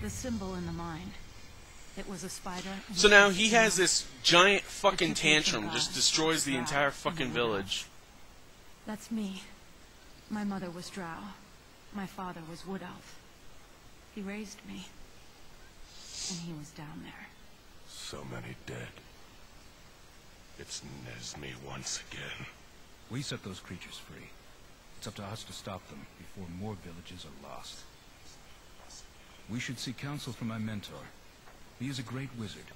The symbol in the mine. It was a spider. So now he has this giant fucking tantrum, just destroys the entire fucking village. That's me. My mother was Drow. My father was Wood Elf. He raised me. And he was down there. So many dead. It's Nesme once again. We set those creatures free. It's up to us to stop them before more villages are lost. We should seek counsel from my mentor. He is a great wizard.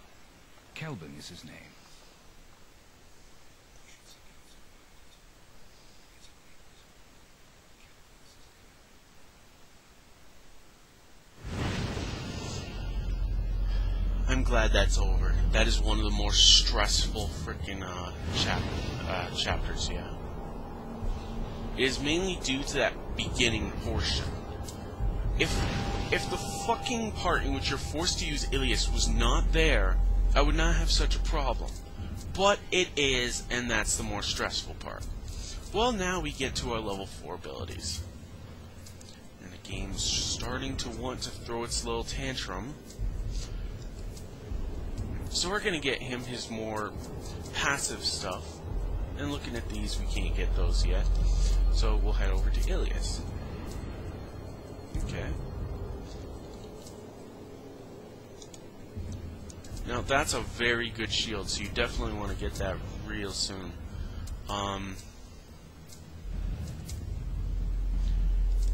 Kelvin is his name. I'm glad that's over. That is one of the more stressful freaking chapters, yeah. It is mainly due to that beginning portion. If the fucking part in which you're forced to use Ilias was not there, I would not have such a problem. But it is, and that's the more stressful part. Well, now we get to our level 4 abilities. And the game's starting to want to throw its little tantrum. So we're going to get him his more passive stuff. And looking at these, we can't get those yet. So we'll head over to Ilias. Okay. Now that's a very good shield, so you definitely want to get that real soon.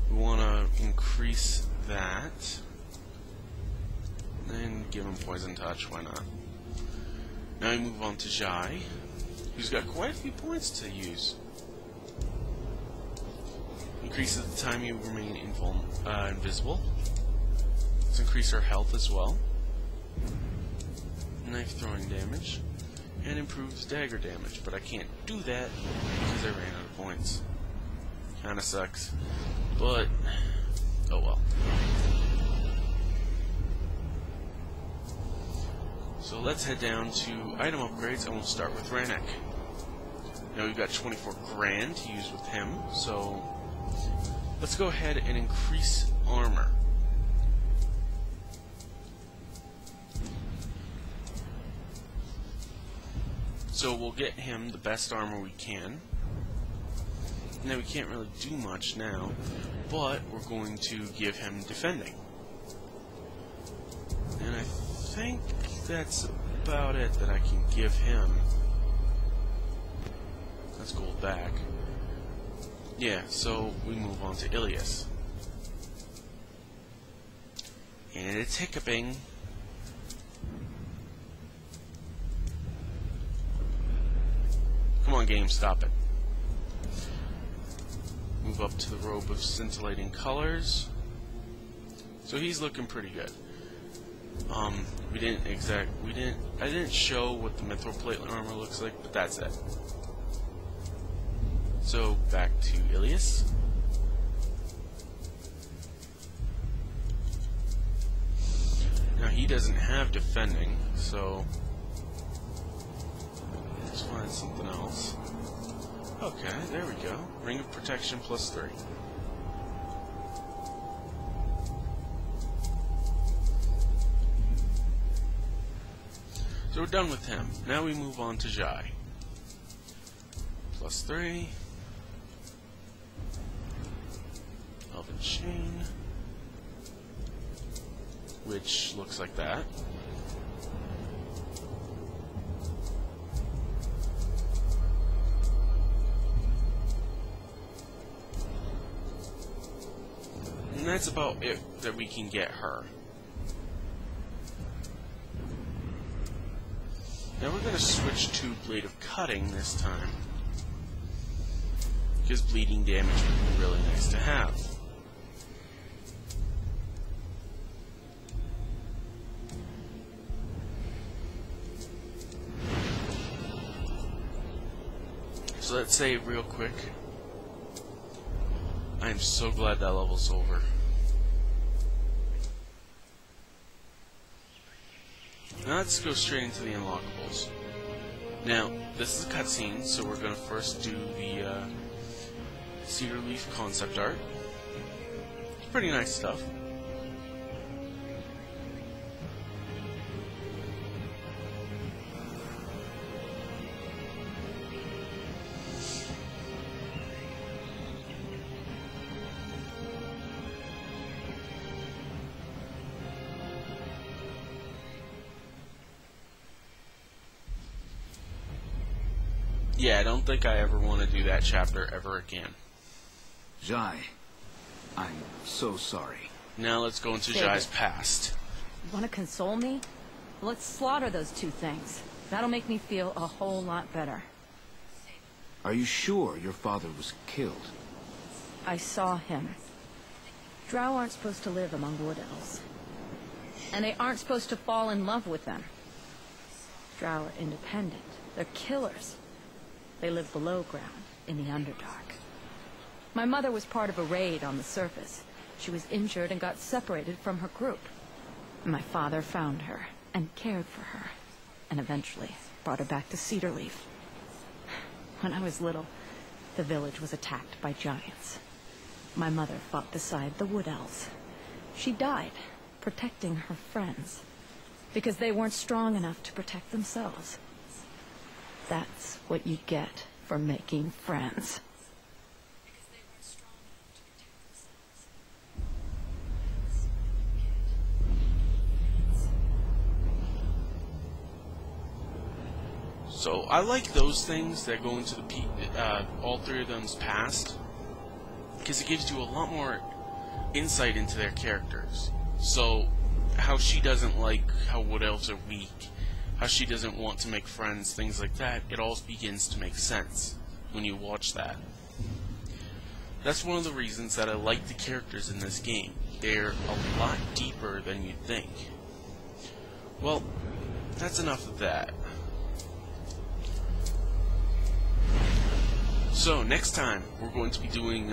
We want to increase that. And give him Poison Touch, why not? Now we move on to Jai, who's got quite a few points to use. Increases the time you remain invisible. Let's increase her health as well. Knife throwing damage. And improves dagger damage, but I can't do that because I ran out of points. Kinda sucks. But, oh well. So let's head down to item upgrades, and we'll start with Rannoch. Now we've got 24 grand to use with him, so let's go ahead and increase armor. So we'll get him the best armor we can. Now we can't really do much now, but we're going to give him defending. And I think that's about it that I can give him. Let's go back. Yeah, so we move on to Ilias. And it's hiccuping. Come on, game, stop it. Move up to the robe of scintillating colors. So he's looking pretty good. I didn't show what the mithril plate armor looks like, but that's it. So back to Ilias. Now he doesn't have defending, so let's find something else. Okay, there we go. Ring of Protection +3. So we're done with him. Now we move on to Jai. +3. Elven Chain. Which looks like that. And that's about it that we can get her. Now we're going to switch to Blade of Cutting this time. Because bleeding damage would be really nice to have. So let's save real quick. I am so glad that level's over. Now let's go straight into the unlockables. Now, this is a cutscene, so we're going to first do the Cedar Leaf concept art. It's pretty nice stuff. Yeah, I don't think I ever want to do that chapter ever again. Jai, I'm so sorry. Now let's go into Save Jai's it. past. You want to console me? Let's slaughter those two things. That'll make me feel a whole lot better. Are you sure your father was killed? I saw him. Drow aren't supposed to live among wood elves. And they aren't supposed to fall in love with them. Drow are independent. They're killers. They live below ground, in the Underdark. My mother was part of a raid on the surface. She was injured and got separated from her group. My father found her, and cared for her, and eventually brought her back to Cedarleaf. When I was little, the village was attacked by giants. My mother fought beside the Wood Elves. She died, protecting her friends, because they weren't strong enough to protect themselves. That's what you get for making friends. So I like those things that go into the all three of them's past, because it gives you a lot more insight into their characters. So how she doesn't like how wood elves are weak, how she doesn't want to make friends, things like that, it all begins to make sense when you watch that. That's one of the reasons that I like the characters in this game. They're a lot deeper than you'd think. Well, that's enough of that. So, next time, we're going to be doing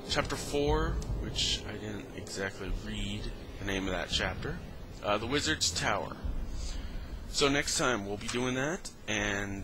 Chapter 4, which I didn't exactly read the name of that chapter, The Wizard's Tower. So next time, we'll be doing that, and